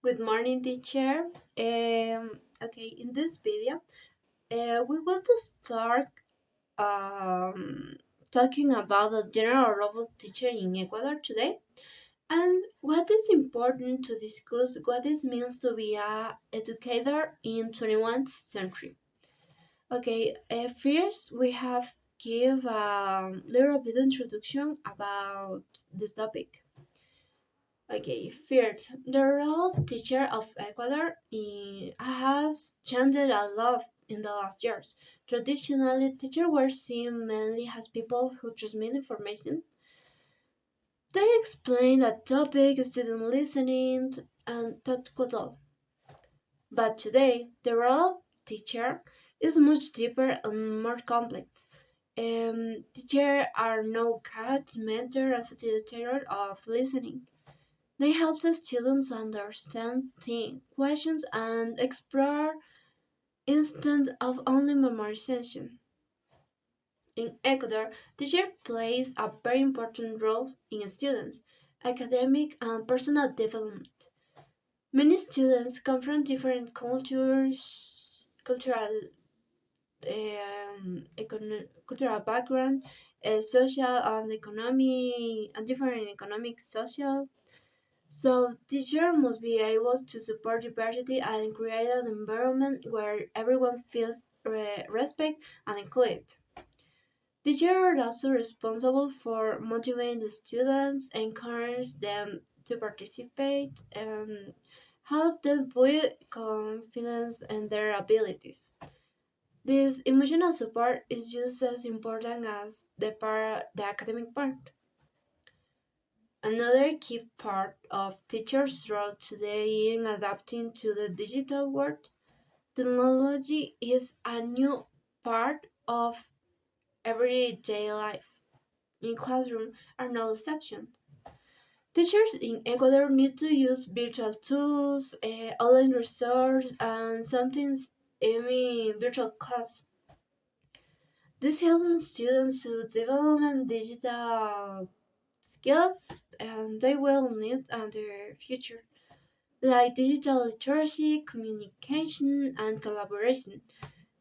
Good morning, teacher. Okay, in this video, we want to start um, talking about the general role of teacher in Ecuador today, and what is important to discuss what it means to be a educator in 21st century. Okay, first we have give a little bit introduction about this topic. Okay, first, the role teacher of Ecuador has changed a lot in the last years. Traditionally, teachers were seen mainly as people who transmit information. They explain a topic, student listening, and that was all. But today, the role of teacher is much deeper and more complex. Teachers are now guides, mentor, and facilitator of listening. They help the students understand, think, questions, and explore instead of only memorization. In Ecuador, teacher plays a very important role in students' academic and personal development. Many students come from different cultural, cultural background, social and economic, and different economic, social. So teacher must be able to support diversity and create an environment where everyone feels respect and included. Teachers are also responsible for motivating the students, encourage them to participate, and help them build confidence in their abilities. This emotional support is just as important as the academic part. Another key part of teachers' role today in adapting to the digital world, technology is a new part of everyday life. In classroom are no exception. Teachers in Ecuador need to use virtual tools, online resources, and sometimes even virtual class. This helps students to develop digital skills and they will need in the future, like digital literacy, communication, and collaboration.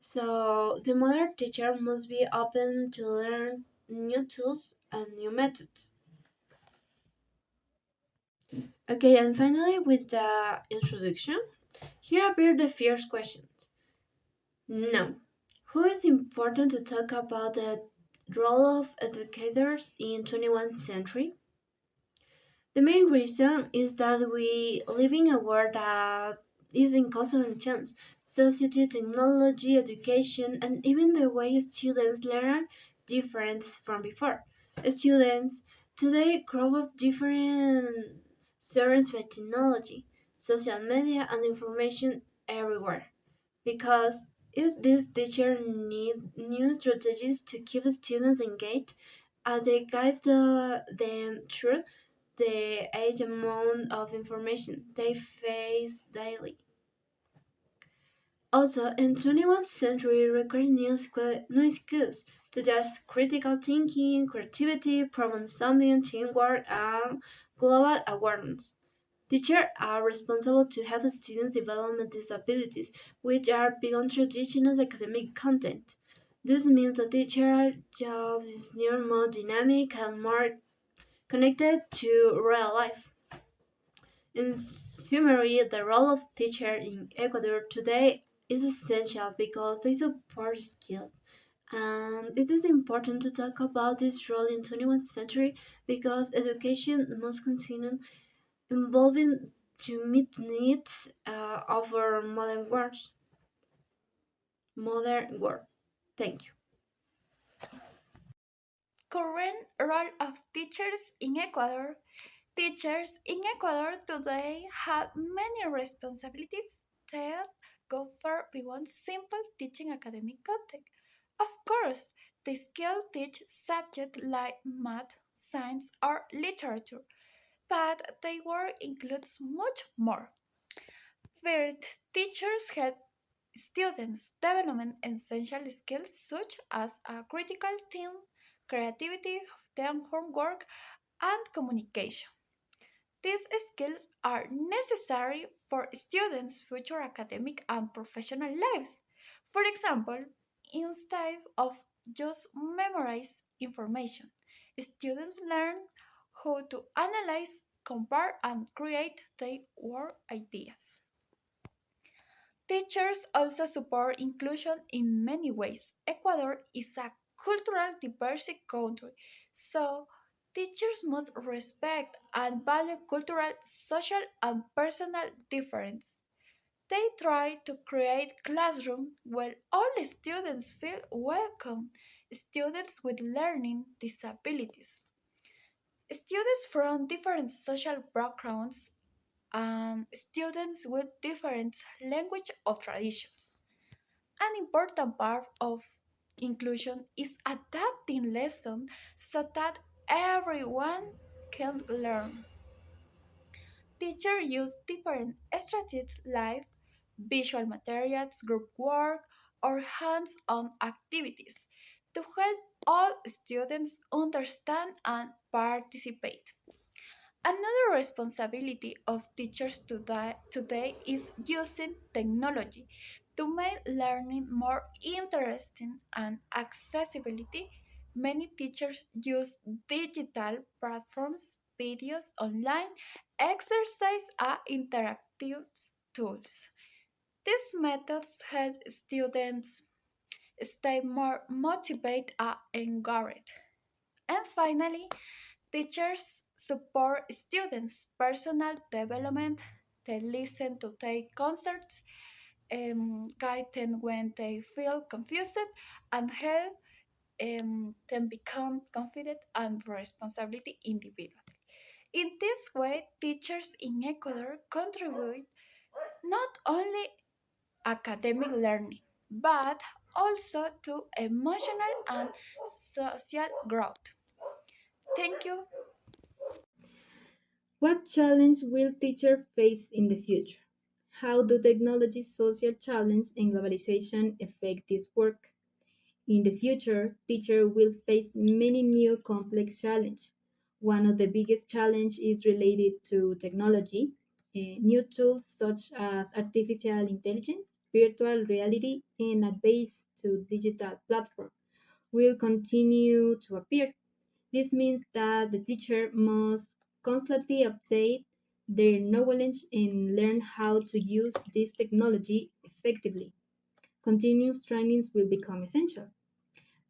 So the modern teacher must be open to learn new tools and new methods. Okay, and finally, with the introduction, here appear the first questions. Now, who is important to talk about the role of educators in 21st century? The main reason is that we live in a world that is in constant change. Society, technology, education, and even the way students learn different from before. Students today grow up different surrounded by technology, social media, and information everywhere. Because is this teacher need new strategies to keep students engaged as they guide them through the age amount of information they face daily. Also, in 21st century requires new skills such as critical thinking, creativity, problem solving, teamwork, and global awareness. Teachers are responsible to help students develop these abilities, which are beyond traditional academic content. This means the teacher job is now more dynamic and more connected to real life. In summary, the role of teacher in Ecuador today is essential because they support skills. And it is important to talk about this role in 21st century because education must continue evolving to meet needs of our modern world. Thank you. Current role of teachers in Ecuador. Teachers in Ecuador today have many responsibilities that go far beyond simple teaching academic content. Of course, they still teach subjects like math, science, or literature, but their work includes much more. First, teachers help students develop essential skills such as critical thinking, creativity, teamwork, and communication. These skills are necessary for students' future academic and professional lives. For example, instead of just memorize information, students learn how to analyze, compare, and create their own ideas. Teachers also support inclusion in many ways. Ecuador is a cultural diversity country, so teachers must respect and value cultural, social, and personal difference. They try to create classrooms where all students feel welcome, students with learning disabilities, students from different social backgrounds, and students with different language or traditions. An important part of inclusion is adapting lessons so that everyone can learn. Teachers use different strategies like visual materials, group work, or hands on activities to help all students understand and participate. Another responsibility of teachers today is using technology to make learning more interesting and accessibility. Many teachers use digital platforms, videos online, exercise, and interactive tools. These methods help students stay more motivated and engaged. And finally, teachers support students' personal development. They listen to their concerts, guide them when they feel confused, and help them become confident and responsibility individuals. In this way, teachers in Ecuador contribute not only academic learning but also to emotional and social growth. Thank you. What challenge will teachers face in the future? How do technology, social challenges, and globalization affect this work? In the future, teachers will face many new complex challenges. One of the biggest challenges is related to technology. New tools such as artificial intelligence, virtual reality, and advanced to digital platforms will continue to appear. This means that the teacher must constantly update their knowledge and learn how to use this technology effectively. Continuous trainings will become essential.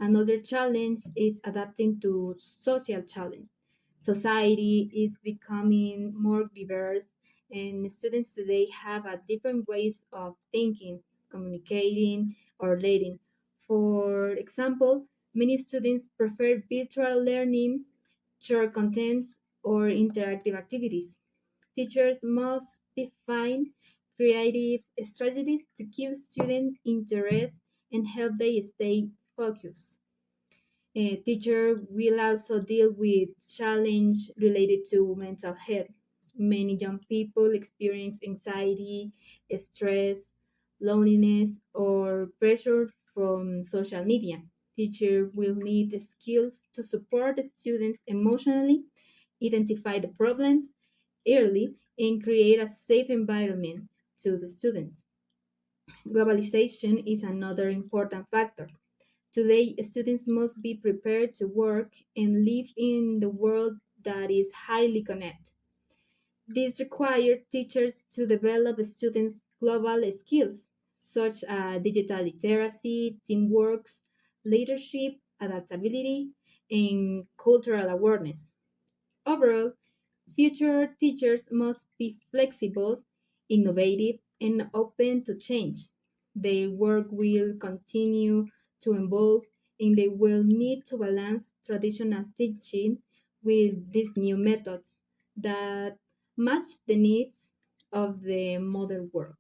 Another challenge is adapting to social challenge. Society is becoming more diverse, and students today have a different ways of thinking, communicating, or learning. For example, many students prefer virtual learning, short contents, or interactive activities. Teachers must find creative strategies to keep students' interest and help them stay focused. Teacher will also deal with challenge related to mental health. Many young people experience anxiety, stress, loneliness, or pressure from social media. Teacher will need the skills to support the students emotionally, identify the problems early, and create a safe environment to the students. Globalization is another important factor. Today, students must be prepared to work and live in the world that is highly connected. This requires teachers to develop students' global skills, such as digital literacy, teamwork, leadership, adaptability, and cultural awareness. Overall, future teachers must be flexible, innovative, and open to change. Their work will continue to evolve and they will need to balance traditional teaching with these new methods that match the needs of the modern work.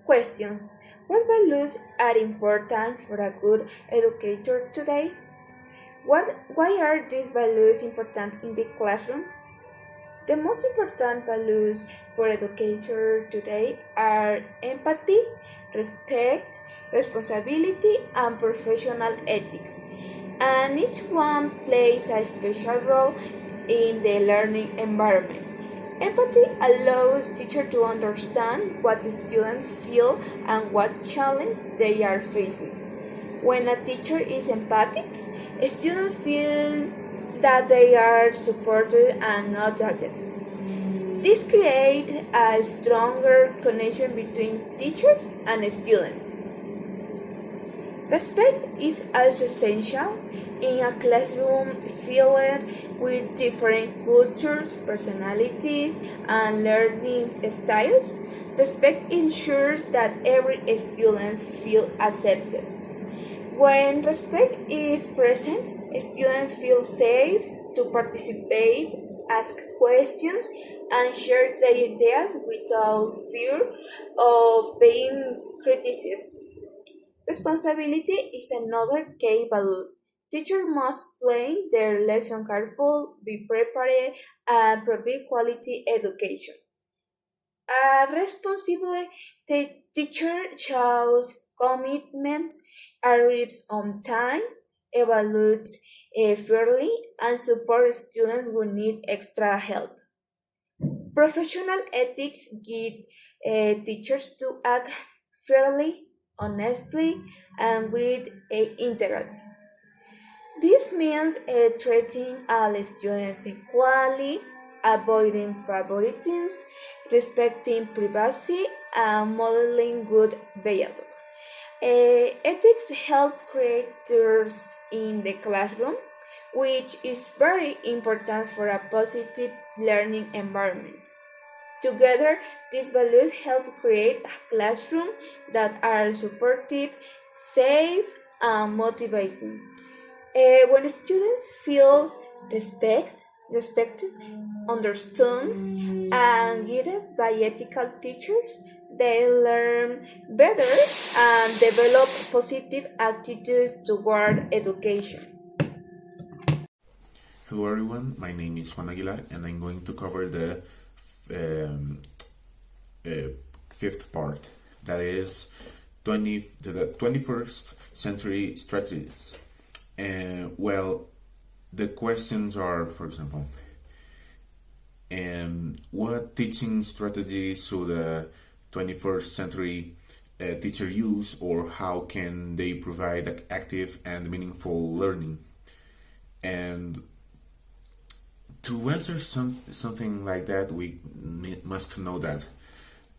Questions. What values are important for a good educator today? Why are these values important in the classroom? The most important values for educators today are empathy, respect, responsibility, and professional ethics. And each one plays a special role in the learning environment. Empathy allows teachers to understand what the students feel and what challenge they are facing. When a teacher is empathic, students feel that they are supported and not judged. This creates a stronger connection between teachers and students. Respect is also essential in a classroom filled with different cultures, personalities, and learning styles. Respect ensures that every student feels accepted. When respect is present, students feel safe to participate, ask questions, and share their ideas without fear of being criticized. Responsibility is another key value. Teachers must plan their lesson carefully, be prepared, and provide quality education. A responsible teacher shows commitment, arrives on time, evaluates fairly, and supports students who need extra help. Professional ethics give teachers to act fairly, honestly, and with integrity. This means treating all students equally, avoiding favoritism, respecting privacy, and modeling good behavior. Ethics help create trust in the classroom, which is very important for a positive learning environment. Together, these values help create a classroom that are supportive, safe, and motivating. When students feel respected, understood, and guided by ethical teachers, they learn better and develop positive attitudes toward education. Hello everyone, my name is Juan Aguilar and I'm going to cover the um, uh, fifth part, that is the 21st century strategies. Well, the questions are, for example, what teaching strategies should the 21st century teacher use, or how can they provide active and meaningful learning? And to answer something like that, we must know that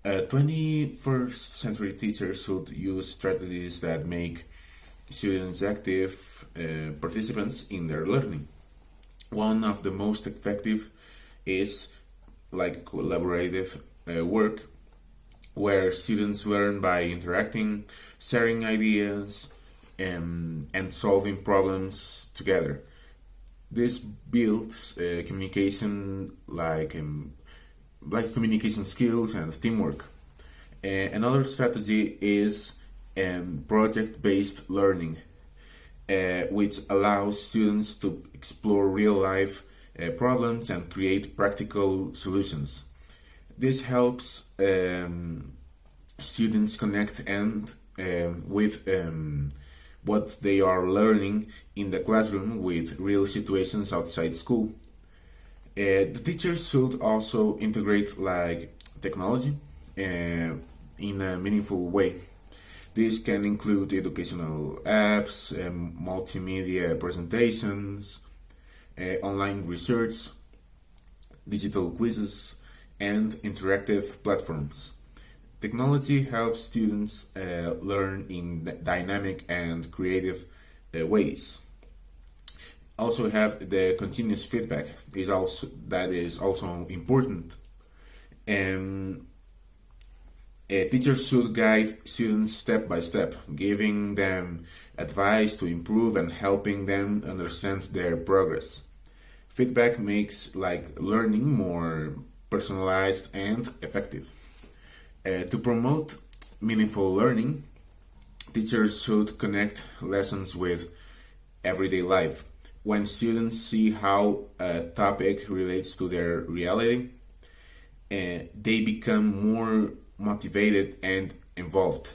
21st century teachers should use strategies that make students active participants in their learning. One of the most effective is like collaborative work, where students learn by interacting, sharing ideas, and solving problems together. This builds like communication skills and teamwork. Another strategy is project-based learning, which allows students to explore real-life problems and create practical solutions. This helps students connect and with what they are learning in the classroom with real situations outside school. The teachers should also integrate like technology in a meaningful way. This can include educational apps, multimedia presentations, online research, digital quizzes, and interactive platforms. Technology helps students learn in dynamic and creative ways. Also have the continuous feedback is also important. Um, Teachers should guide students step by step, giving them advice to improve and helping them understand their progress. Feedback makes like learning more personalized and effective. To promote meaningful learning, teachers should connect lessons with everyday life. When students see how a topic relates to their reality, they become more motivated and involved.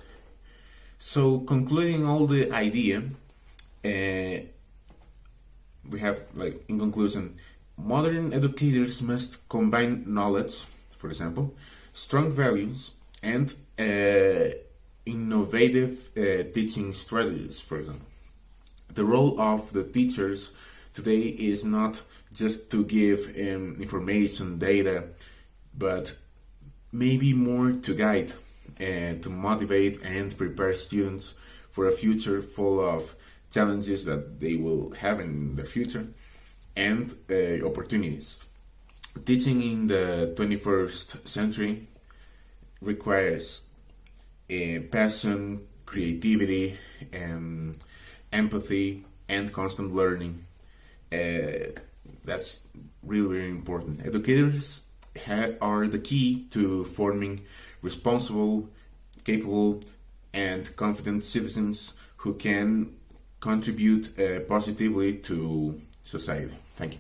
So, concluding all the idea, we have like in conclusion, Modern educators must combine knowledge, for example, strong values, and innovative teaching strategies, for example. The role of the teachers today is not just to give information, data, but maybe more to guide and to motivate and prepare students for a future full of challenges that they will have in the future and opportunities. Teaching in the 21st century requires passion, creativity, empathy, and constant learning. That's really, really important. Educators are the key to forming responsible, capable, and confident citizens who can contribute positively to society. Thank you.